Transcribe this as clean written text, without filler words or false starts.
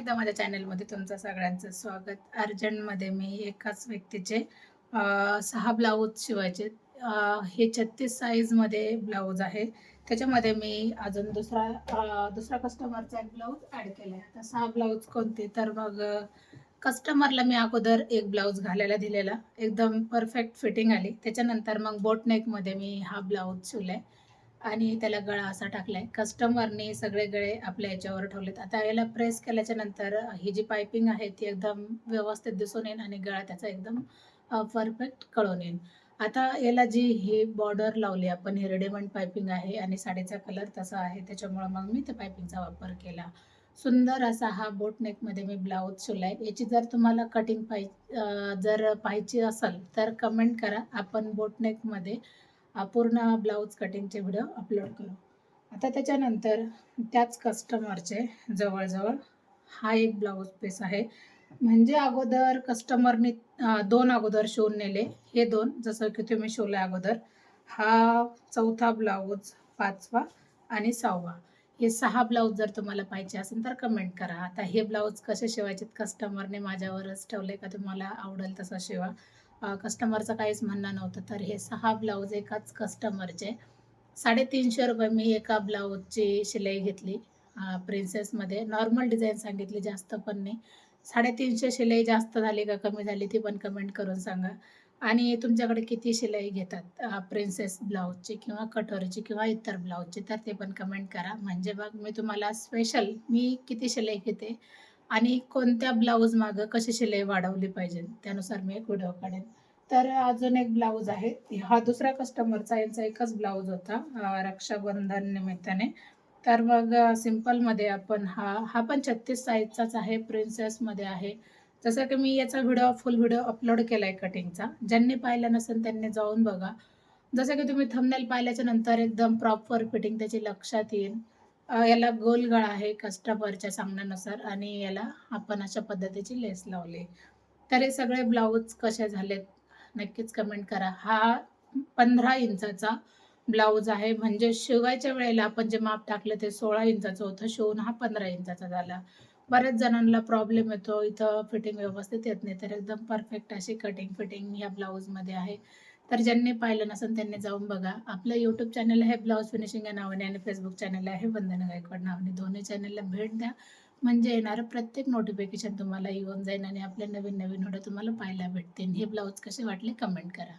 एकदा माझ्या चॅनलमध्ये तुमचं सगळ्यांचं स्वागत. अर्जंटमध्ये मी एकाच व्यक्तीचे 6 ब्लाऊज शिवायचे. हे 36 साईजमध्ये ब्लाऊज आहे. त्याच्यामध्ये मी अजून दुसरा कस्टमरचा एक ब्लाऊज ॲड केला आहे. आता 6 ब्लाऊज कोणते? तर मग कस्टमरला मी अगोदर एक ब्लाऊज घालायला दिलेला. एकदम परफेक्ट फिटिंग आली. त्याच्यानंतर मग बोट नेकमध्ये मी हा ब्लाऊज शिवला आणि त्याला गळा असा टाकलाय. कस्टमरने सगळे गळे आपल्या याच्यावर ठेवलेत. आता याला प्रेस केल्याच्या नंतर ही जी पाइपिंग आहे ती एकदम व्यवस्थित दिसून येईल आणि गळा त्याचा एकदम परफेक्ट कळून येईल. आता याला जी ही बॉर्डर लावली आपण, ही रेडीमेड पाइपिंग आहे आणि साडीचा कलर तसा आहे, त्याच्यामुळं मग मी त्या पाइपिंगचा वापर केला. सुंदर असा हा बोट नेकमध्ये मी ब्लाऊज शिवलाय. याची जर तुम्हाला कटिंग जर पाहिजे असेल तर कमेंट करा. आपण बोट नेकमध्ये पूर्ण ब्लाऊज कटिंगचे व्हिडिओ अपलोड करू. आता त्याच्यानंतर त्याच कस्टमरचे जवळ-जवळ हा एक ब्लाऊज पीस आहे. म्हणजे अगोदर कस्टमरने 2 अगोदर शिवून नेले. हे 2 जसं की तुम्ही शिवले अगोदर. हा 4था ब्लाऊज, 5वा आणि 6वा. हे 6 ब्लाऊज जर तुम्हाला पाहिजे असेल तर कमेंट करा. आता हे ब्लाऊज कसे शिवायचे कस्टमरने माझ्यावरच ठेवले का तुम्हाला आवडेल तसं शिवा. कस्टमरचं काहीच म्हणणं नव्हतं. तर हे 6 ब्लाऊज एकाच कस्टमरचे ₹350 मी एका ब्लाऊजची शिलाई घेतली. प्रिन्सेसमध्ये नॉर्मल डिझाइन सांगितली, जास्त पण नाही. 350 शिलाई जास्त झाली का कमी झाली ती पण कमेंट करून सांगा. आणि तुमच्याकडे किती शिलाई घेतात प्रिन्सेस ब्लाऊजची किंवा कटोरीची किंवा इतर ब्लाऊजची तर ते पण कमेंट करा. म्हणजे मग मी तुम्हाला स्पेशल मी किती शिलाई घेते आणि कोणत्या ब्लाऊज मागं कशी शिलाई वाढवली पाहिजे त्यानुसार मी एक व्हिडिओ काढेन. तर अजून एक ब्लाऊज आहे. हा दुसऱ्या कस्टमरचा, यांचा एकच ब्लाऊज होता रक्षाबंधन निमित्ताने. तर मग सिंपलमध्ये आपण हा पण 36 साईजचाच आहे, प्रिन्सेसमध्ये आहे. जसं की मी याचा फुल व्हिडिओ अपलोड केलाय कटिंगचा. ज्यांनी पाहिला नसेल त्यांनी जाऊन बघा. जसं की तुम्ही थंबनेल पाहिल्याच्या नंतर एकदम प्रॉपर फिटिंग त्याची लक्षात येईल. याला गोल गळा आहे कस्टमरच्या सांगण्यानुसार आणि याला आपण अशा पद्धतीची लेस लावली. तर हे सगळे ब्लाऊज कसे झालेत नक्कीच कमेंट करा. हा 15 इंचाचा ब्लाऊज आहे. म्हणजे शिवायच्या वेळेला आपण जे माप टाकलं ते 16 इंचाचं होतं. शिवून हा 15 इंचाचा झाला. बऱ्याच जणांना प्रॉब्लेम येतो, इथं फिटिंग व्यवस्थित येत नाही. तर एकदम परफेक्ट अशी कटिंग फिटिंग या ब्लाऊजमध्ये आहे. तर ज्यांनी पाहिलं नसेल त्यांनी जाऊन बघा. आपलं YouTube चॅनल आहे ब्लाऊज फिनिशिंग या नावाने आणि Facebook चॅनल आहे वंदना गायकवाड नावाने. दोन्ही चॅनलला भेट द्या. म्हणजे येणारं प्रत्येक नोटिफिकेशन तुम्हाला येऊन जाईल आणि आपले नवीन-नवीन व्हिडिओ तुम्हाला पाहायला भेटतील. हे ब्लाऊज कसे वाटले कमेंट करा.